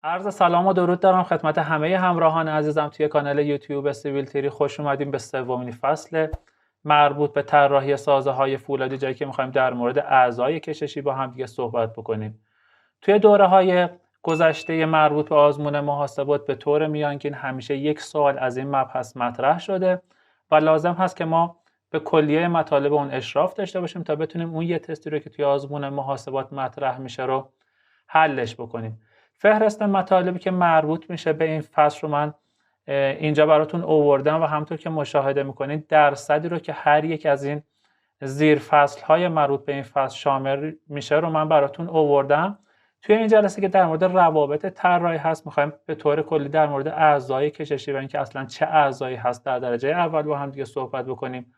عرض سلام و درود دارم خدمت همه همراهان عزیزم توی کانال یوتیوب سیویل تری. خوش اومدیم به سومین فصل مربوط به طراحی سازه‌های فولادی، جایی که می‌خوایم در مورد اعضای کششی با هم دیگه صحبت بکنیم. توی دوره‌های گذشته مربوط به آزمون محاسبات به طور میانگین همیشه یک سوال از این مبحث مطرح شده و لازم هست که ما به کلیه مطالب اون اشراف داشته باشیم تا بتونیم اون یه تستی رو که توی آزمون محاسبات مطرح میشه رو حلش بکنیم. فهرست مطالبی که مربوط میشه به این فصل رو من اینجا براتون آوردم و همونطور که مشاهده میکنید درصدی رو که هر یک از این زیر فصل های مربوط به این فصل شامل میشه رو من براتون آوردم. توی این جلسه که در مورد روابط طراحی هست میخوایم به طور کلی در مورد اعضای کششی و اینکه اصلا چه اعضایی هست در درجه اول با هم دیگه صحبت بکنیم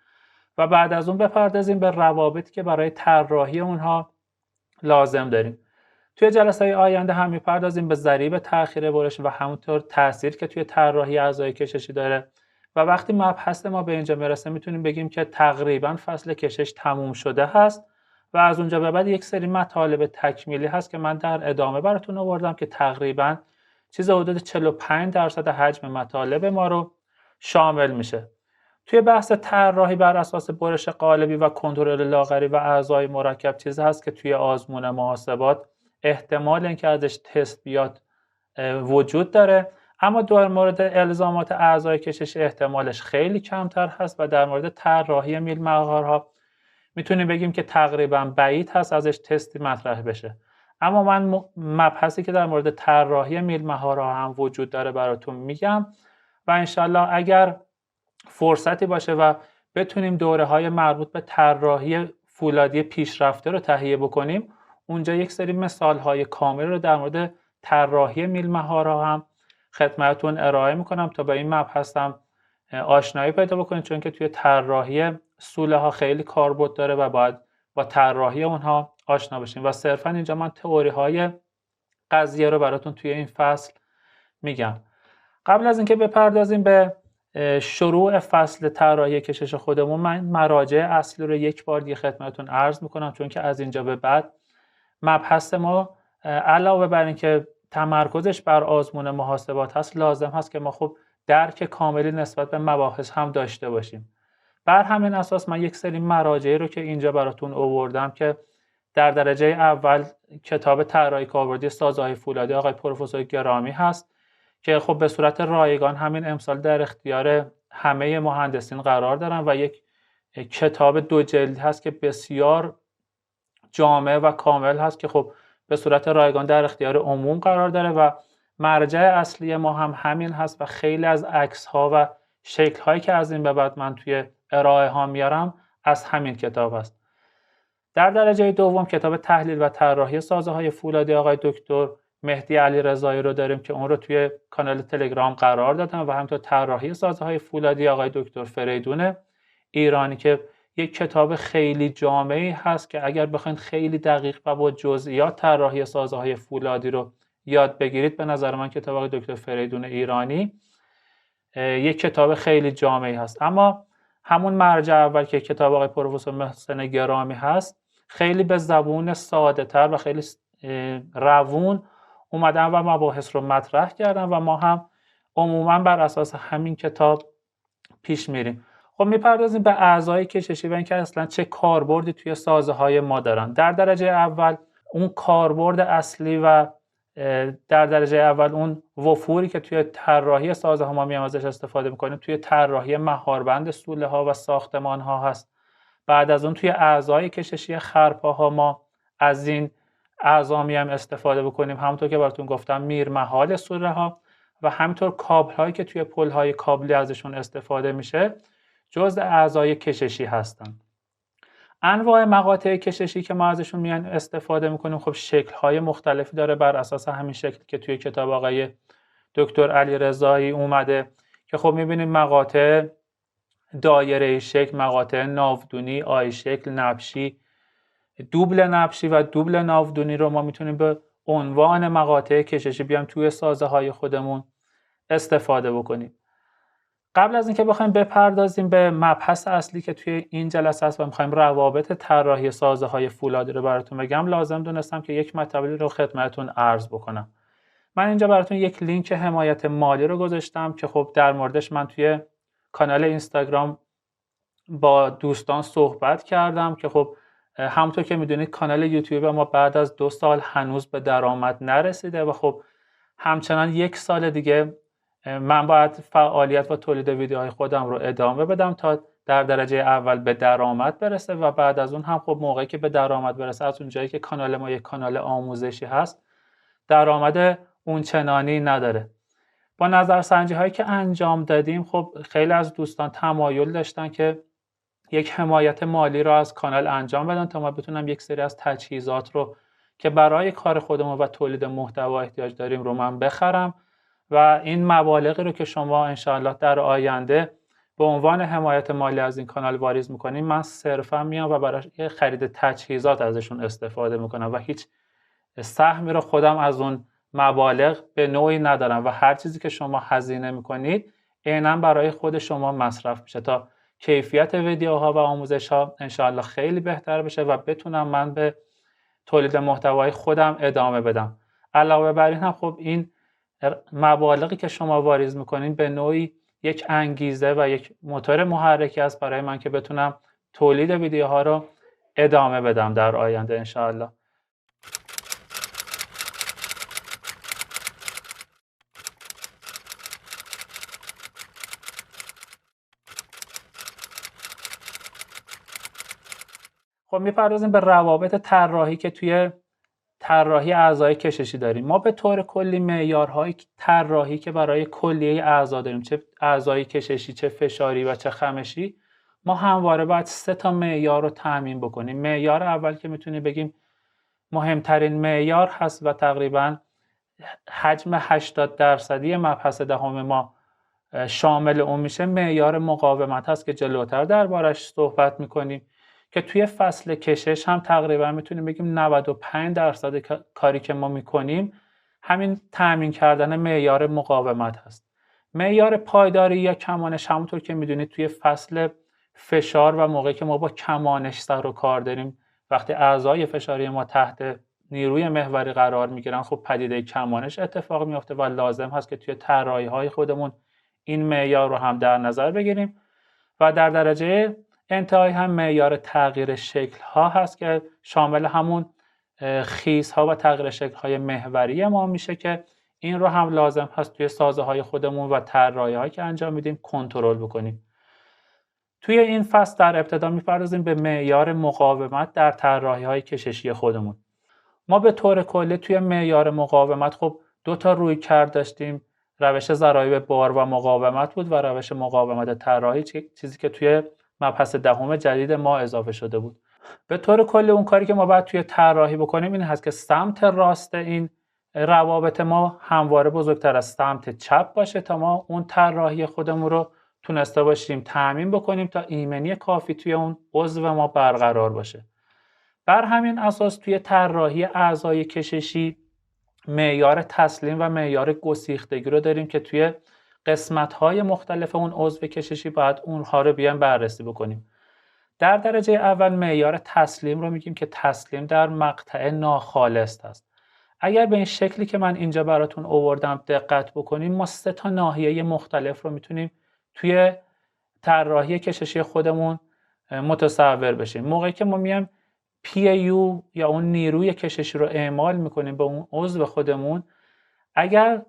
و بعد از اون بپردازیم به روابطی که برای طراحی اونها لازم داریم. توی جلسه‌های آینده هم می‌پردازیم به ضریب تأخیر برش و همونطور تأثیر که توی طراحی اعضای کششی داره و وقتی مبحث ما به اینجا میرسه میتونیم بگیم که تقریباً فصل کشش تموم شده هست و از اونجا به بعد یک سری مطالب تکمیلی هست که من در ادامه براتون آوردم که تقریباً چیز حدود 45% حجم مطالب ما رو شامل میشه. توی بحث طراحی بر اساس برش قالبی و کنترل لاغری و اعضای مرکب چیزی هست که توی آزمون محاسبات احتمال اینکه ازش تست بیاد وجود داره، اما در مورد الزامات اعضای کششی احتمالش خیلی کمتر هست و در مورد طراحی میل مقارها میتونیم بگیم که تقریبا بعید هست ازش تستی مطرح بشه. اما من مبحثی که در مورد طراحی میل مقارها هم وجود داره براتون میگم و انشالله اگر فرصتی باشه و بتونیم دوره‌های مربوط به طراحی فولادی پیشرفته رو تهیه بکنیم، اونجا یک سری مثال‌های کامل رو در مورد طراحی میل مهارها هم خدمتتون ارائه میکنم تا با این مبحث هم آشنایی پیدا بکنید، چون که توی طراحی سوله ها خیلی کاربرد داره و باید با طراحی اونها آشنا بشیم و صرفا اینجا من تئوری های قضیه رو براتون توی این فصل میگم. قبل از اینکه بپردازیم به شروع فصل طراحی کشش خودمون، من مراجع اصلی رو یک بار دیگه خدمتتون عرض میکنم، چون که از اینجا به بعد مبحث ما علاوه بر اینکه تمرکزش بر آزمون محاسبات هست، لازم هست که ما خب درک کاملی نسبت به مباحث هم داشته باشیم. بر همین اساس من یک سری مراجعی رو که اینجا براتون آوردم که در درجه اول کتاب طراحی کاربردی سازه‌های فولادی آقای پروفسور گرامی هست که خب به صورت رایگان همین امسال در اختیار همه مهندسین قرار دارن و یک کتاب 2 جلدی هست که بسیار جامع و کامل هست که خب به صورت رایگان در اختیار عموم قرار داره و مرجع اصلی ما هم همین هست و خیلی از عکس ها و شکل هایی که از این به بعد من توی ارائه ها میارم از همین کتاب هست. در درجه دوم کتاب تحلیل و طراحی سازه های فولادی آقای دکتر مهدی علیرضایی رو داریم که اون رو توی کانال تلگرام قرار دادم و همینطور طراحی سازه های فولادی آقای دکتر فریدون ایرانی که یک کتاب خیلی جامعی هست که اگر بخواید خیلی دقیق و با جزئیات طراحی سازه‌های فولادی رو یاد بگیرید، به نظر من کتاب آقای دکتر فریدون ایرانی یک کتاب خیلی جامعی هست. اما همون مرجع اول که کتاب آقای پروفسور محسن گرامی هست، خیلی به زبون ساده تر و خیلی روون اومدن و مباحث رو مطرح کردن و ما هم عموما بر اساس همین کتاب پیش میریم. خب میپردازیم به اعضای کششی و اینکه اصلا چه کاربردی توی سازه های ما دارن. در درجه اول اون کاربرد اصلی و در درجه اول اون وفوری که توی طراحی سازه ها ما میام ازش استفاده میکنیم توی طراحی مهاربند سوله ها و ساختمان ها هست. بعد از اون توی اعضای کششی خرپاها ما از این اعضا میام استفاده بکنیم، همونطور که براتون گفتم میرمحال سوله ها و همینطور کابل هایی که توی پل های کابلی ازشون استفاده میشه جزء اعضای کششی هستن. انواع مقاطع کششی که ما ازشون میان استفاده میکنیم خب شکل های مختلفی داره بر اساس همین شکل که توی کتاب آقای دکتر علیرضایی اومده که خب میبینیم مقاطع دایره شکل، مقاطع ناودونی، آی شکل، نبشی، دوبل نبشی و دوبل ناودونی رو ما میتونیم به عنوان مقاطع کششی بیام توی سازه های خودمون استفاده بکنیم. قبل از اینکه بخوایم بپردازیم به مبحث اصلی که توی این جلسه است و می‌خوایم روابط طراحی سازه‌های فولادی رو براتون بگم، لازم دونستم که یک مطلبی رو خدمتتون عرض بکنم. من اینجا براتون یک لینک حمایت مالی رو گذاشتم که خب در موردش من توی کانال اینستاگرام با دوستان صحبت کردم که خب همونطور که میدونید کانال یوتیوب ما بعد از 2 سال هنوز به درآمد نرسیده و خب همچنان 1 سال دیگه من باید فعالیت و تولید ویدیوهای خودم رو ادامه بدم تا در درجه اول به درآمد برسه و بعد از اون هم خب موقعی که به درآمد برسه، از اونجایی که کانال ما یک کانال آموزشی هست، درآمد اون چنانی نداره. با نظرسنجی هایی که انجام دادیم خب خیلی از دوستان تمایل داشتن که یک حمایت مالی رو از کانال انجام بدن تا ما بتونم یک سری از تجهیزات رو که برای کار خودمون و تولید محتوا احتیاج داریم رو من بخرم و این مبالغی رو که شما انشاءالله در آینده به عنوان حمایت مالی از این کانال واریز میکنیم، من صرفا میام و برای خرید تجهیزات ازشون استفاده میکنم و هیچ سهمی رو خودم از اون مبالغ به نوعی ندارم و هر چیزی که شما هزینه میکنید عیناً برای خود شما مصرف میشه تا کیفیت ویدیوها و آموزش‌ها انشاءالله خیلی بهتر بشه و بتونم من به تولید محتوای خودم ادامه بدم. علاوه بر این هم خب این مبالغی که شما واریز میکنین به نوعی یک انگیزه و یک موتور محرکی است برای من که بتونم تولید ویدیوها رو ادامه بدم در آینده انشاءالله. خب میپردازیم به روابط طراحی که توی طراحی اعضای کششی داریم. ما به طور کلی معیارهای طراحی که برای کلیه اعضا داریم، چه اعضای کششی، چه فشاری و چه خمشی، ما همواره باید 3 تا معیار رو تامین بکنیم. معیار اول که میتونیم بگیم مهمترین معیار هست و تقریبا حجم 80% مبحث دهم ما شامل اون میشه، معیار مقاومت هست که جلوتر دربارش صحبت میکنیم که توی فصل کشش هم تقریبا میتونیم بگیم 95% کاری که ما میکنیم همین تامین کردن معیار مقاومت هست. معیار پایداری یا کمانش همونطور که میدونید توی فصل فشار و موقعی که ما با کمانش سر و کار داریم، وقتی اعضای فشاری ما تحت نیروی محوری قرار میگیرن خب پدیده کمانش اتفاق میفته و لازم هست که توی طراحی های خودمون این معیار رو هم در نظر بگیریم و در درجه انتهایی هم معیار تغییر شکل ها هست که شامل همون خیز ها و تغییر شکل های محوری ما میشه که این رو هم لازم هست توی سازه های خودمون و طراحی هایی که انجام میدیم کنترل بکنیم. توی این فصل در ابتدا میپردازیم به معیار مقاومت در طراحی های کششی خودمون. ما به طور کلی توی معیار مقاومت خب 2 تا رویکرد داشتیم، روش ضرایب بار و مقاومت بود و روش مقاومت طراحی، چیزی که توی مبحث دهم جدید ما اضافه شده بود. به طور کلی اون کاری که ما باید توی طراحی بکنیم این هست که سمت راست این روابط ما همواره بزرگتر از سمت چپ باشه تا ما اون طراحی خودمون رو تونسته باشیم تامین بکنیم تا ایمنی کافی توی اون عضو ما برقرار باشه. بر همین اساس توی طراحی اعضای کششی معیار تسلیم و معیار گسیختگی رو داریم که توی قسمت‌های مختلف اون عضو کششی باید اونها رو بیان بررسی بکنیم. در درجه اول معیار تسلیم رو میگیم که تسلیم در مقطع ناخالص هست. اگر به این شکلی که من اینجا براتون آوردم دقت بکنیم، ما 3 تا ناحیه مختلف رو میتونیم توی طراحی کششی خودمون متصور بشیم. موقعی که ما میایم PAU یا اون نیروی کششی رو اعمال میکنیم به اون عضو خودمون، اگر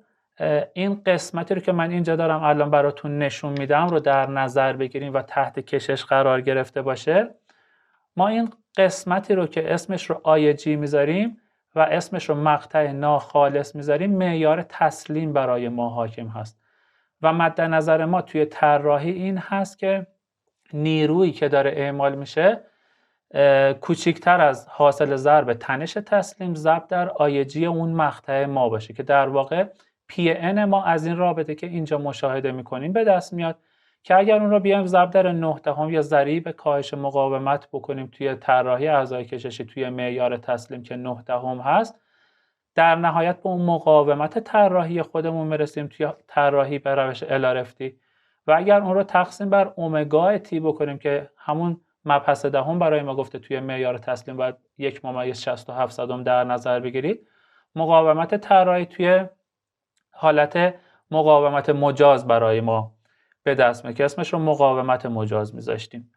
این قسمتی رو که من اینجا دارم الان براتون نشون میدم رو در نظر بگیریم و تحت کشش قرار گرفته باشه، ما این قسمتی رو که اسمش رو IG میذاریم و اسمش رو مقطع ناخالص میذاریم معیار تسلیم برای ما حاکم هست و مد نظر ما توی طراحی این هست که نیرویی که داره اعمال میشه کوچکتر از حاصل ضرب تنش تسلیم ضرب در IG اون مقطع ما باشه که در واقع PN ما از این رابطه که اینجا مشاهده میکنیم به دست میاد که اگر اون رو بیایم ضرب در 9 یا ضریب کاهش مقاومت بکنیم توی طراحی اعضای کششی توی معیار تسلیم که 9 هست، در نهایت به اون مقاومت طراحی خودمون میرسیم توی طراحی به روش LRFT و اگر اون رو تقسیم بر اومگا تی بکنیم که همون مبحث دهم برای ما گفته توی معیار تسلیم باید 1.67 در نظر بگیرید، مقاومت طراحی توی حالت مقاومت مجاز برای ما به دست میاد که اسمش رو مقاومت مجاز میذاشتیم.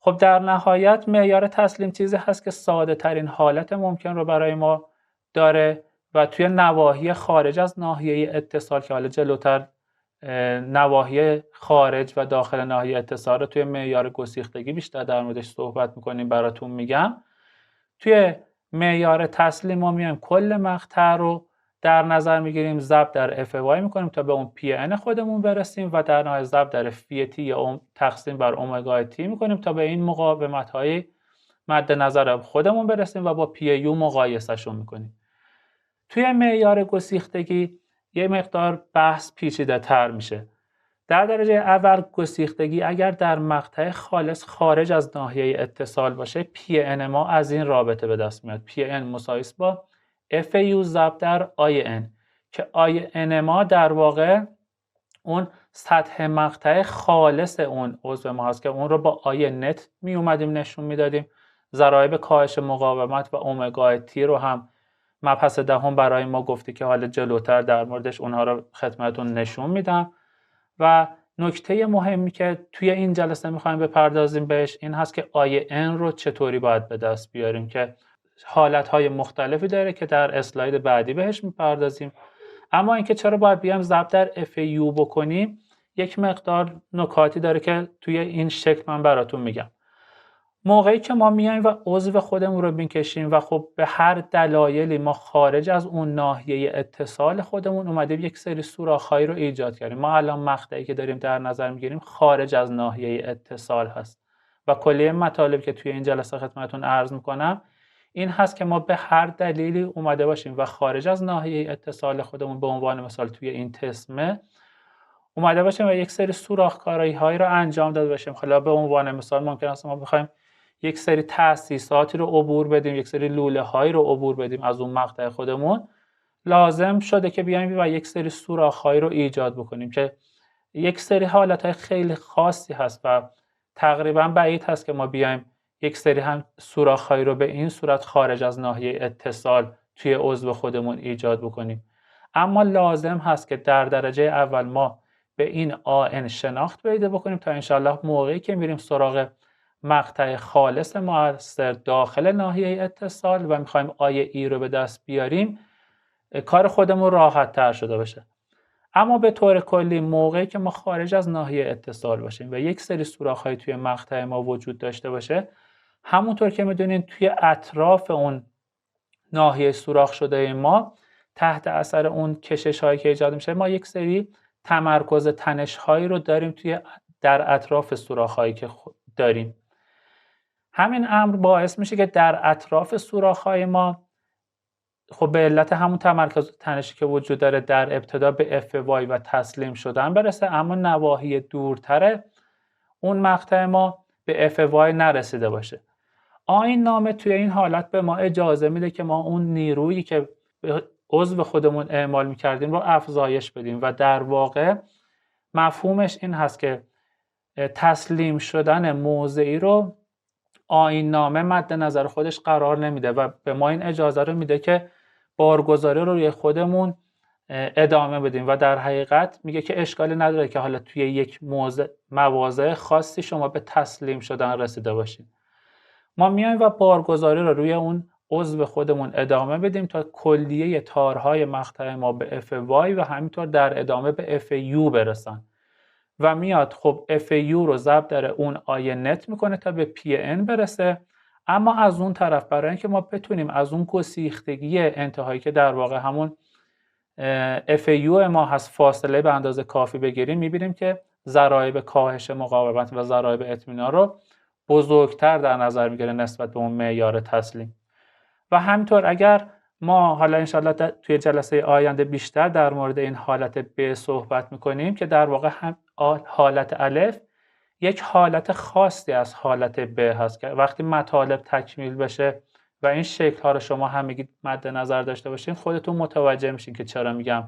خب در نهایت معیار تسلیم چیزی هست که ساده ترین حالت ممکن رو برای ما داره و توی نواحی خارج از ناحیه اتصال که حالا جلوتر نواحی خارج و داخل ناحیه اتصال رو توی معیار گسیختگی بیشتر در موردش صحبت میکنیم براتون میگم. توی معیار تسلیم ما میایم کل مقطع رو در نظر میگیریم، ضرب در اف وای میکنیم تا به اون پی ان خودمون برسیم و در نهایت ضرب در فی تی یا تقسیم بر اومگا تی میکنیم تا به این مقاومت های مد نظر خودمون برسیم و با پی یو مقایسه شون میکنیم. توی معیار گسیختگی یه مقدار بحث پیچیده تر میشه. در درجه اول گسیختگی اگر در مقطع خالص خارج از ناحیه اتصال باشه، پی ان ما از این رابطه به دست میاد. پی ان مساوی با اف یو ضرب در آی ان که آی ان ما در واقع اون سطح مقطع خالص اون عضو ما هست که اون رو با آی نت می اومدیم نشون میدادیم. ضرایب کاهش مقاومت و اومگا تی رو هم مبحث دهم برای ما گفته که حالا جلوتر در موردش اونها رو خدمتتون نشون میدم. و نکته مهمی که توی این جلسه میخوایم بپردازیم بهش این هست که آی ان رو چطوری باید به دست بیاریم که حالتهای مختلفی داره که در اسلاید بعدی بهش میپردازیم. اما اینکه چرا باید بیام ضرب در اف یو بکنیم یک مقدار نکاتی داره که توی این شکل من براتون میگم. موقعی که ما میایم و عضو خودمون رو میکشیم و خب به هر دلایلی ما خارج از اون ناحیه اتصال خودمون اومدیم یک سری سوراخ‌هایی رو ایجاد کردیم. ما الان مقطعی که داریم در نظر میگیریم خارج از ناحیه اتصال هست و کلیه مطالبی که توی این جلسه خدمتتون عرض میکنم این هست که ما به هر دلیلی اومده باشیم و خارج از ناحیه اتصال خودمون به عنوان مثال توی این تسمه اومده باشیم و یک سری سوراخ‌کاری هایی رو انجام داده باشیم. حالا به عنوان مثال ممکن است ما بخوایم یک سری تأسیساتی رو عبور بدیم، یک سری لوله هایی رو عبور بدیم از اون مقطع خودمون، لازم شده که بیایم و یک سری سوراخ هایی رو ایجاد بکنیم که یک سری حالت های خیلی خاصی هست و تقریبا بعید هست که ما بیایم یک سری هم سوراخ هایی رو به این صورت خارج از ناحیه اتصال توی عضو خودمون ایجاد بکنیم. اما لازم هست که در درجه اول ما به این آن شناخت پیدا بکنیم تا انشالله موقعی که میریم سراغ مقطع خالص مؤثر داخل ناحیه اتصال و میخوایم آی ای رو به دست بیاریم کار خودمون راحت تر شده باشه. اما به طور کلی موقعی که ما خارج از ناحیه اتصال باشیم و یک سری سوراخ‌های توی مقطع ما وجود داشته باشه، همونطور که میدونین توی اطراف اون ناحیه سوراخ شده ما تحت اثر اون کشش هایی که ایجاد میشه ما یک سری تمرکز تنش هایی رو داریم در اطراف سوراخ هایی که داریم. همین امر باعث میشه که در اطراف سوراخ‌های ما خب به علت همون تمرکز تنشی که وجود داره در ابتدا به اف وای و تسلیم شدن برسه، اما نواحی دورتر اون مقطع ما به اف وای نرسیده باشه. آیین نامه توی این حالت به ما اجازه میده که ما اون نیرویی که به عضو خودمون اعمال میکردیم رو افزایش بدیم و در واقع مفهومش این هست که تسلیم شدن موضعی رو آیین نامه مد نظر خودش قرار نمیده و به ما این اجازه رو میده که بارگذاری رو روی خودمون ادامه بدیم و در حقیقت میگه که اشکالی نداره که حالا توی یک مواضع خاصی شما به تسلیم شدن رسیده باشید. ما میایم و بارگذاری رو روی اون عضو خودمون ادامه بدیم تا کلیه تارهای مقطع ما به اف وای و همینطور در ادامه به اف یو برسن و میاد خب اف یو رو ضرب در اون آی نت میکنه تا به پی ان برسه. اما از اون طرف برای اینکه ما بتونیم از اون گسیختگی انتهایی که در واقع همون اف یو ما هست فاصله به اندازه کافی بگیریم، میبینیم که ضرایب کاهش مقاومت و ضرایب اطمینان رو بزرگتر در نظر میگیره نسبت به اون معیار تسلیم. و همینطور اگر ما حالا انشالله توی جلسه آینده بیشتر در مورد این حالت ب صحبت میکنیم که در واقع هم حالت الف یک حالت خاصی از حالت ب هست که وقتی مطالب تکمیل بشه و این شکل ها رو شما همگی مد نظر داشته باشین خودتون متوجه میشین که چرا میگم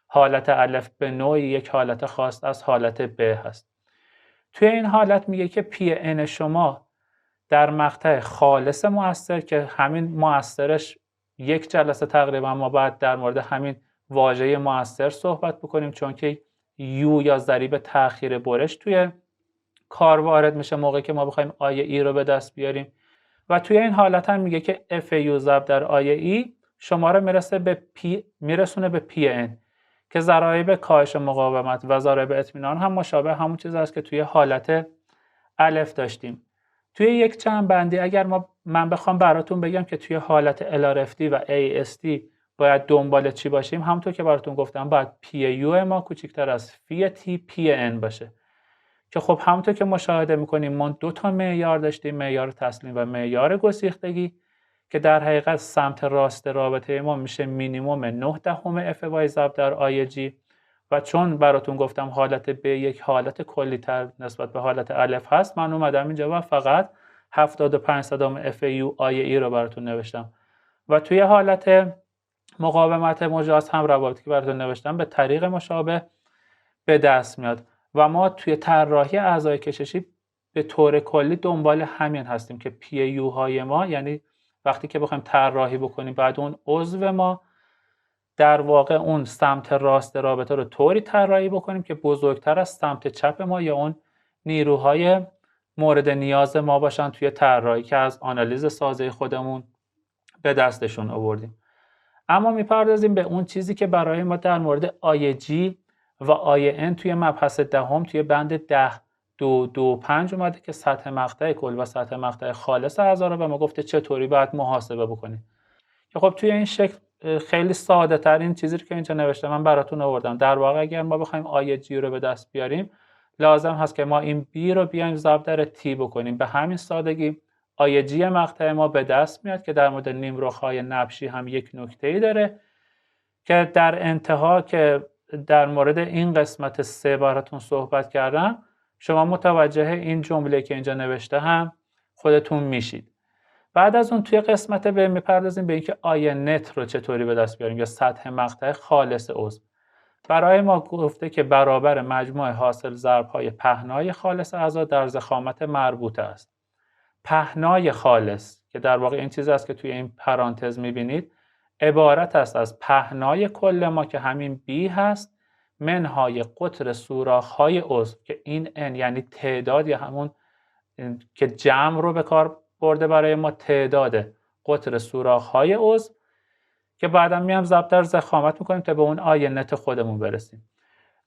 حالت الف به نوعی یک حالت خاص از حالت ب هست. توی این حالت میگه که پی ان شما در مقطع خالص مؤثر که همین مؤثرش یک جلسه تقریبا ما باید در مورد همین واژه مؤثر صحبت بکنیم، چون که یو یا ضریب تأخیر برش توی کار وارد میشه موقعی که ما بخوایم آیه ای رو به دست بیاریم. و توی این حالت هم میگه که اف یو ضرب در آیه ای شما رو میرسونه به پی ان که ضرایب کاهش مقاومت و ضرایب اطمینان هم مشابه همون چیز است که توی حالت الف داشتیم. توی یک چند بندی اگر من بخوام براتون بگم که توی حالت LRFD و AST باید دنبال چی باشیم، همونطور که براتون گفتم باید پی یو ما کوچکتر از فی تی پی ان باشه که خب همونطور که مشاهده میکنیم ما 2 تا معیار داشتیم، معیار تسلیم و معیار گسیختگی که در حقیقت سمت راست رابطه ما میشه مینیمم 9 دهم اف وای ضرب در آی جی و چون براتون گفتم حالت ب یک حالت کلی تر نسبت به حالت الف هست، من اومدم اینجا و فقط 75 صدام اف یو آی ای رو براتون نوشتم و توی حالت مقاومت مجاز هم روابطی که براتون نوشتم به طریق مشابه به دست میاد و ما توی طراحی اعضای کششی به طور کلی دنبال همین هستیم که پی یو های ما، یعنی وقتی که بخوایم طراحی بکنیم بعد اون عضو ما در واقع اون سمت راست رابطه رو طوری طراحی بکنیم که بزرگتر از سمت چپ ما یا اون نیروهای مورد نیاز ما باشن توی طراحی که از آنالیز سازه خودمون به دستشون آوردیم. اما میپردازیم به اون چیزی که برای ما در مورد آی جی و آی ان توی مبحث دهم توی بند 10.2.25 اومده که سطح مقطع کل و سطح مقطع خالص اعضا رو به ما گفته چطوری باید محاسبه بکنیم. که خب توی این شکل خیلی ساده ترین چیزی که اینجا نوشته من براتون آوردم. در واقع اگر ما بخوایم آی جی رو به دست بیاریم لازم هست که ما این بی رو بیایم ضرب در تی بکنیم. به همین سادگی آی جی مقطع ما به دست میاد که در مورد نیمرخ‌های نبشی هم یک نکته‌ای داره که در انتها که در مورد این قسمت 3 براتون صحبت کردم شما متوجه این جمله که اینجا نوشته هم خودتون میشید. بعد از اون توی قسمت ب میپردازیم به اینکه آی نت رو چطوری به دست بیاریم یا سطح مقطع خالص عضو. برای ما گفته که برابر مجموع حاصل ضرب‌های پهنای خالص اعضا در ضخامت مربوطه است. پهنای خالص که در واقع این چیزی است که توی این پرانتز میبینید عبارت است از پهنای کل ما که همین B هست منهای قطر سوراخ‌های عضو که این N یعنی تعداد یا همون که جمع رو به کار برده برای ما تعداد قطر سوراخ‌های عضو که بعدا میام ضرب در ضخامت میکنیم تا به اون آی نت خودمون برسیم.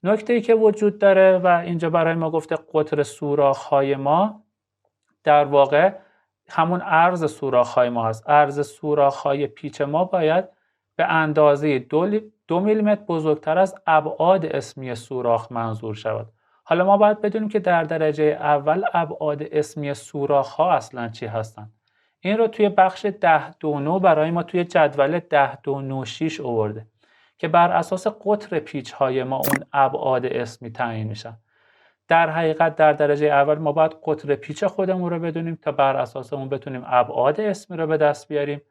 نکته‌ای که وجود داره و اینجا برای ما گفته قطر سوراخ‌های ما در واقع همون عرض سوراخ‌های ما هست. عرض سوراخ‌های پیچ ما باید به اندازه 2 میلیمتر بزرگتر از ابعاد اسمی سوراخ منظور شود. حالا ما باید بدونیم که در درجه اول ابعاد اسمی سوراخ‌ها اصلا چی هستن. این رو توی بخش 10.2.9 برای ما توی جدول 10.2.9.6 آورده که بر اساس قطر پیچ‌های ما اون ابعاد اسمی تعیین میشن. در حقیقت در درجه اول ما باید قطر پیچ خودمون رو بدونیم تا بر اساس اون بتونیم ابعاد اسمی رو به دست بیاریم.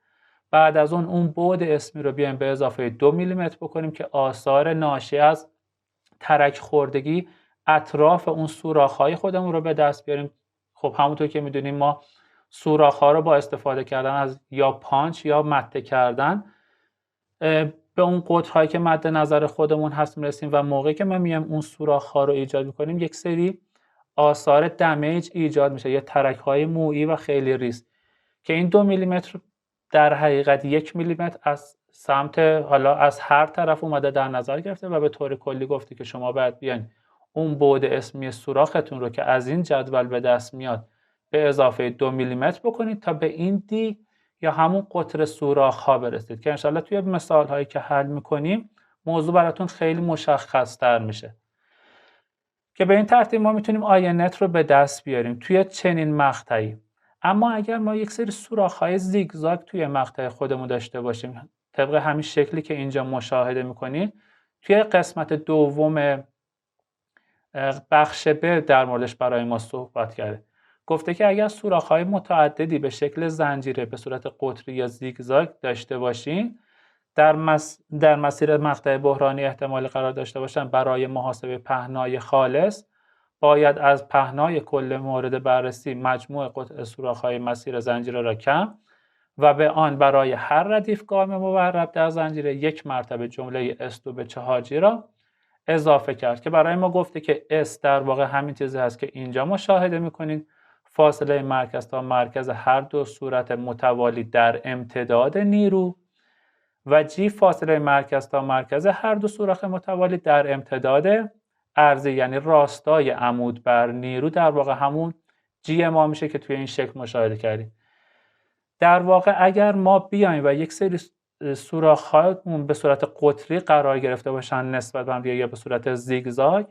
بعد از اون بعد اسمی رو بیایم به اضافه 2 میلیمتر بکنیم که آثار ناشی از ترک خوردگی اطراف اون سوراخ‌های خودمون رو به دست بیاریم. خب همونطور که میدونیم ما سوراخ‌ها رو با استفاده کردن از یا پانچ یا مته کردن به اون قطرهایی که مد نظر خودمون هست میرسیم و موقعی که ما میایم اون سوراخ‌ها رو ایجاد میکنیم یک سری آثار دمیج ایجاد میشه، یه ترک‌های مویی و خیلی ریز که این 2 میلیمتر در حقیقت 1 میلیمتر از سمت حالا از هر طرف اومده در نظر گرفته و به طور کلی گفته که شما باید بیاین اون بعد اسمی سوراختون رو که از این جدول به دست میاد به اضافه 2 میلیمتر بکنید تا به این دی یا همون قطر سوراخ ها برسید که انشالله توی مثال هایی که حل میکنیم موضوع براتون خیلی مشخص تر میشه که به این ترتیب ما میتونیم آی نت رو به دست بیاریم توی چنین مقطعی. اما اگر ما یک سری سوراخ های زیگزاگ توی مقطع خودمون داشته باشیم طبق همین شکلی که اینجا مشاهده میکنید توی قسمت دوم بخش ب در موردش برای ما صحبت کرده. گفته که اگر سوراخ‌های متعددی به شکل زنجیره به صورت قطری یا زیگزاگ داشته باشین در مسیر مقطع بحرانی احتمال قرار داشته باشن برای محاسبه پهنای خالص باید از پهنای کل مورد بررسی مجموع قطع سوراخ‌های مسیر زنجیره را کم و به آن برای هر ردیف گام مورب در زنجیره یک مرتبه جمله S2 به 4G را اضافه کرد که برای ما گفته که S در واقع همین چیزی هست که اینجا مشاهده میکنید، فاصله مرکز تا مرکز هر دو صورت متوالی در امتداد نیرو، و G فاصله مرکز تا مرکز هر دو صورت متوالی در امتداد عرضی، یعنی راستای عمود بر نیرو در واقع همون G ما میشه که توی این شکل مشاهده کردیم. در واقع اگر ما بیایم و یک سری سوراخ‌هامون به صورت قطری قرار گرفته باشن نسبت به هم یا به صورت زیگزاگ،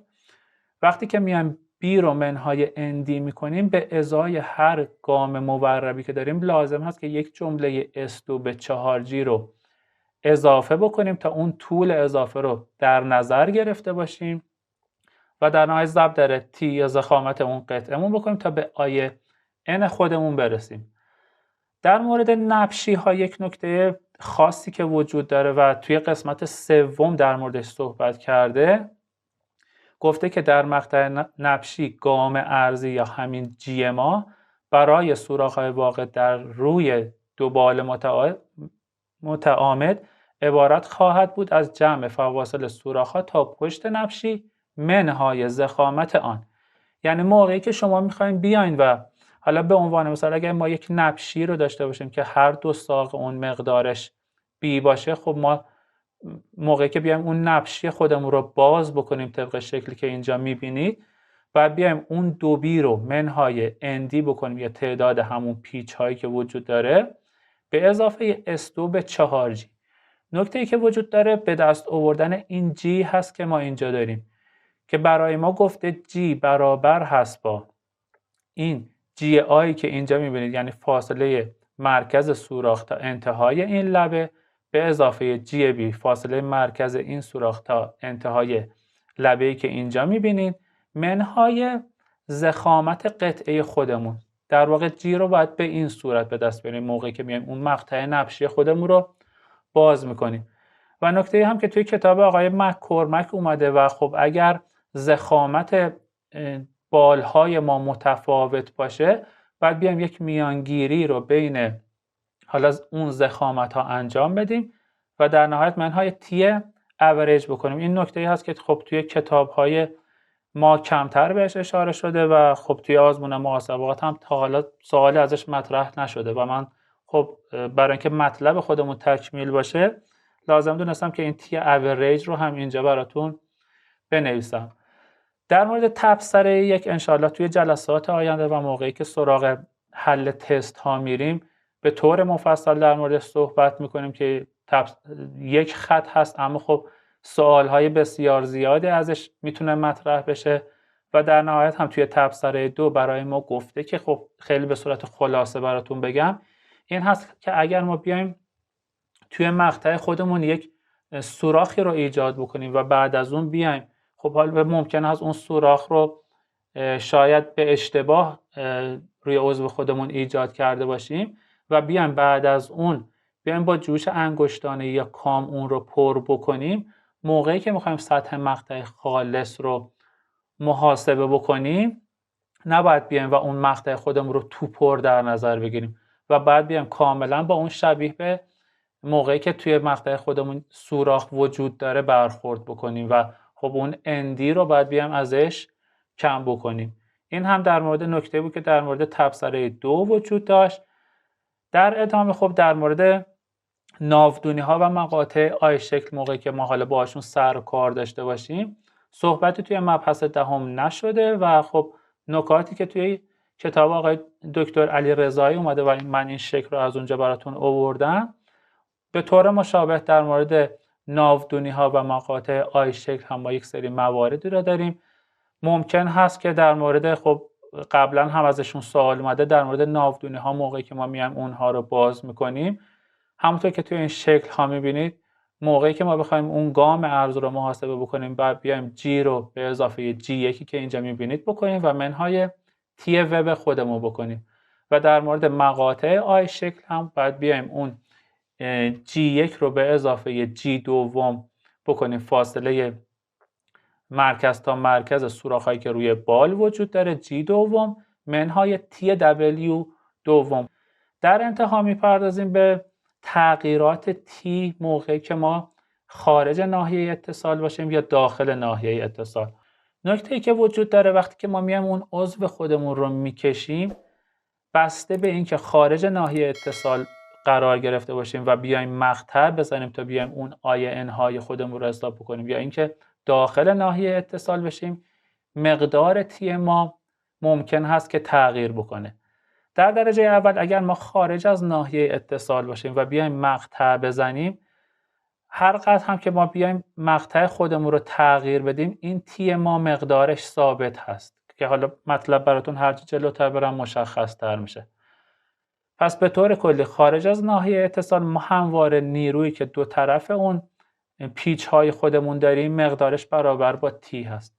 وقتی که میایم B رو منهای ND میکنیم به ازای هر گام موربی که داریم لازم هست که یک جمله S2 به 4G رو اضافه بکنیم تا اون طول اضافه رو در نظر گرفته باشیم و در نهایت ضرب در T یا ضخامت اون قطعمون بکنیم تا به آی N خودمون برسیم. در مورد نبشی ها یک نکته خاصی که وجود داره و توی قسمت سوم در موردش صحبت کرده، گفته که در مقطع نبشی گام ارزی یا همین جی ما برای سوراخ‌های واقع در روی دو بال متعامد عبارت خواهد بود از جمع فواصل سوراخ‌ها تا پشت نبشی منهای ضخامت آن. یعنی موقعی که شما میخواین بیاین و حالا به عنوان مثال اگر ما یک نبشی رو داشته باشیم که هر دو ساق اون مقدارش بی باشه، خب ما موقعی که بیایم اون نبشی خودمون رو باز بکنیم طبق شکلی که اینجا میبینید و بیایم اون دو بی رو منهای اندی بکنیم یا تعداد همون پیچ هایی که وجود داره به اضافه S2 به 4G. نکته ای که وجود داره به دست آوردن این G هست که ما اینجا داریم که برای ما گفته G برابر هست با این جی آی که اینجا میبینید، یعنی فاصله مرکز سوراخ تا انتهای این لبه به اضافه جی بی فاصله مرکز این سوراخ تا انتهای لبه‌ای که اینجا میبینید منهای ضخامت قطعه خودمون. در واقع جی رو باید به این صورت به دست بیاریم موقعی که میایم اون مقطع نبشی خودمون رو باز میکنیم. و نکته هم که توی کتاب آقای مک‌کورمک اومده و خب اگر ضخامت بالهای ما متفاوت باشه بعد بیایم یک میانگیری رو بین حالا اون ضخامت ها انجام بدیم و در نهایت منهای تی اوریج بکنیم. این نکته هست که خب توی کتاب های ما کمتر بهش اشاره شده و خب توی آزمون محاسبات هم تا حالا سوالی ازش مطرح نشده و من خب برای اینکه مطلب خودمون تکمیل باشه لازم دونستم که این تی اوریج رو هم اینجا براتون بنویسم. در مورد تبصره یک انشالله توی جلسات آینده و موقعی که سراغ حل تست ها میریم به طور مفصل در مورد صحبت میکنیم که یک خط هست اما خب سوال های بسیار زیادی ازش میتونه مطرح بشه و در نهایت هم توی تبصره 2 برای ما گفته که خب خیلی به صورت خلاصه براتون بگم این هست که اگر ما بیایم توی مقطع خودمون یک سوراخی رو ایجاد بکنیم و بعد از اون بیایم خب حالا ممکنه از اون سوراخ رو شاید به اشتباه روی عضو خودمون ایجاد کرده باشیم و بیایم بعد از اون بیایم با جوش انگشتانه یا کام اون رو پر بکنیم، موقعی که میخوایم سطح مقطع خالص رو محاسبه بکنیم نباید بیایم و اون مقطع خودمون رو تو پر در نظر بگیریم و بعد بیایم کاملا با اون شبیه به موقعی که توی مقطع خودمون سوراخ وجود داره برخورد بکنیم و خب اون اندی رو باید بیایم ازش کم بکنیم. این هم در مورد نکته بود که در مورد تبصره 2 وجود داشت. در ادامه خب در مورد ناودونی ها و مقاطع آی شکل موقعی که ما حالا باشون سر و کار داشته باشیم صحبتی توی مبحث دهم نشده و خب نکاتی که توی کتاب آقای دکتر علی رضایی اومده و من این شکل رو از اونجا براتون آوردم به طور مشابه در مورد ناودونی ها و مقاطع آی شکل هم ما یک سری مواردی رو داریم. ممکن هست که در مورد خب قبلا هم ازشون سوال اومده در مورد ناودونی ها موقعی که ما میایم اونها رو باز میکنیم همونطور که توی این شکل ها میبینید موقعی که ما بخوایم اون گام ارز رو محاسبه بکنیم بعد بیایم جی رو به اضافه جی یکی که اینجا میبینید بکنیم و منهای تی وب خودمون بکنیم و در مورد مقاطع آی شکل هم باید بیایم اون جی یک رو به اضافه جی دوم بکنیم فاصله مرکز تا مرکز سوراخ‌هایی که روی بال وجود داره جی دوم منهای تی دبلیو دوم. در انتها میپردازیم به تغییرات تی موقعی که ما خارج ناحیه اتصال باشیم یا داخل ناحیه اتصال. نکته‌ای که وجود داره وقتی که ما میایم اون عضو خودمون رو میکشیم، بسته به اینکه خارج ناحیه اتصال قرار گرفته باشیم و بیایم مقطع بزنیم تا بیایم اون IN های خودمون رو حساب بکنیم یا اینکه داخل ناحیه اتصال بشیم، مقدار تی ما ممکن هست که تغییر بکنه. در درجه اول اگر ما خارج از ناحیه اتصال باشیم و بیایم مقطع بزنیم، هر قدر هم که ما بیایم مقطع خودمون رو تغییر بدیم، این تی ما مقدارش ثابت هست که حالا مطلب براتون هرچی جلوتر برم مشخص تر میشه. پس به طور کلی خارج از ناحیه اتصال ما همواره نیرویی که دو طرف اون پیچ های خودمون داریم مقدارش برابر با تی هست.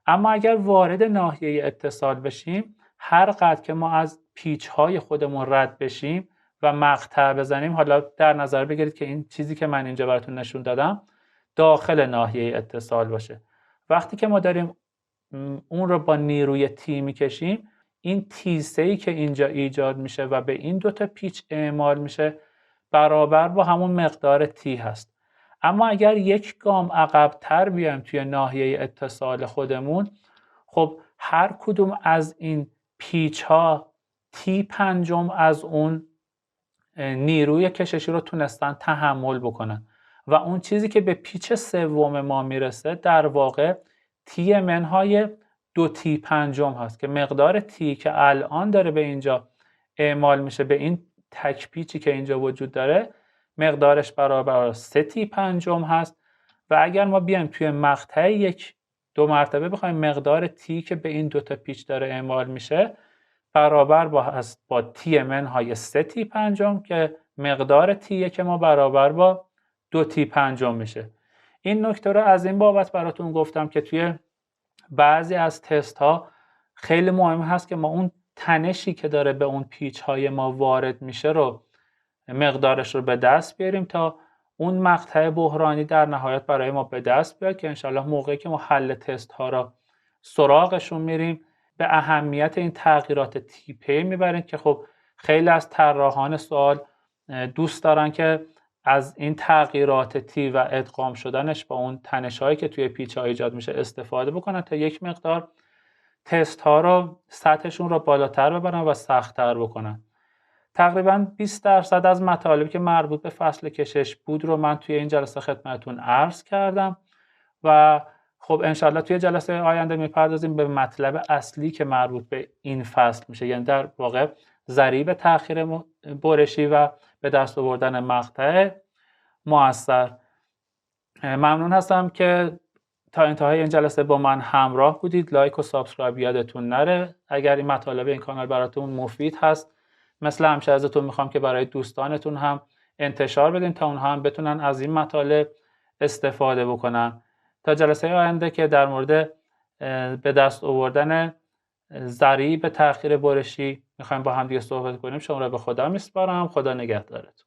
اما اگر وارد ناحیه اتصال بشیم، هر قدر که ما از پیچ های خودمون رد بشیم و مقطع بزنیم، حالا در نظر بگیرید که این چیزی که من اینجا براتون نشون دادم داخل ناحیه اتصال باشه. وقتی که ما داریم اون رو با نیروی تی میکشیم، این تیسه‌ای که اینجا ایجاد میشه و به این دوتا پیچ اعمال میشه برابر با همون مقدار تی هست. اما اگر یک گام عقب‌تر بیایم توی ناحیه اتصال خودمون، خب هر کدوم از این پیچ ها تی پنجم از اون نیروی کششی رو تونستن تحمل بکنن و اون چیزی که به پیچ سوم ما میرسه در واقع تی منهای 2 تی پنجم هست که مقدار تی که الان داره به اینجا اعمال میشه به این تک پیچی که اینجا وجود داره مقدارش برابر 3 تی پنجم هست و اگر ما بیایم توی مقطع 2 مرتبه بخوایم مقدار تی که به این دوتا پیچ داره اعمال میشه برابر با تی منهای 3 تی پنجم که مقدار تی که ما برابر با 2 تی پنجم میشه. این نکته رو از این بابت براتون گفتم که توی بعضی از تست ها خیلی مهم هست که ما اون تنشی که داره به اون پیچ های ما وارد میشه رو مقدارش رو به دست بیاریم تا اون مقطع بحرانی در نهایت برای ما به دست بیاد که انشالله موقعی که ما حل تست ها را سراغشون میریم به اهمیت این تغییرات تی پی میبریم که خب خیلی از طراحان سوال دوست دارن که از این تغییرات تی و ادغام شدنش با اون تنش هایی که توی پیچ ها ایجاد میشه استفاده بکنن تا یک مقدار تست ها رو سطحشون رو بالاتر ببرن و سخت‌تر بکنن. تقریباً 20% از مطالبی که مربوط به فصل کشش بود رو من توی این جلسه خدمتتون عرض کردم و خب انشالله توی جلسه آینده میپردازیم به مطلب اصلی که مربوط به این فصل میشه، یعنی در واقع ضریب تأخیر برشی و به دست آوردن مقطع مؤثر. ممنون هستم که تا انتهای این جلسه با من همراه بودید. لایک و سابسکرایب یادتون نره. اگر این مطالب این کانال براتون مفید هست، مثل همیشه ازتون میخوام که برای دوستانتون هم انتشار بدین تا اونها هم بتونن از این مطالب استفاده بکنن. تا جلسه آینده که در مورد به دست آوردن ضریب تأخیر برشی میخوایم با هم دیگه صحبت کنیم، شما را به خدا میسپارم. خدا نگهدارتون.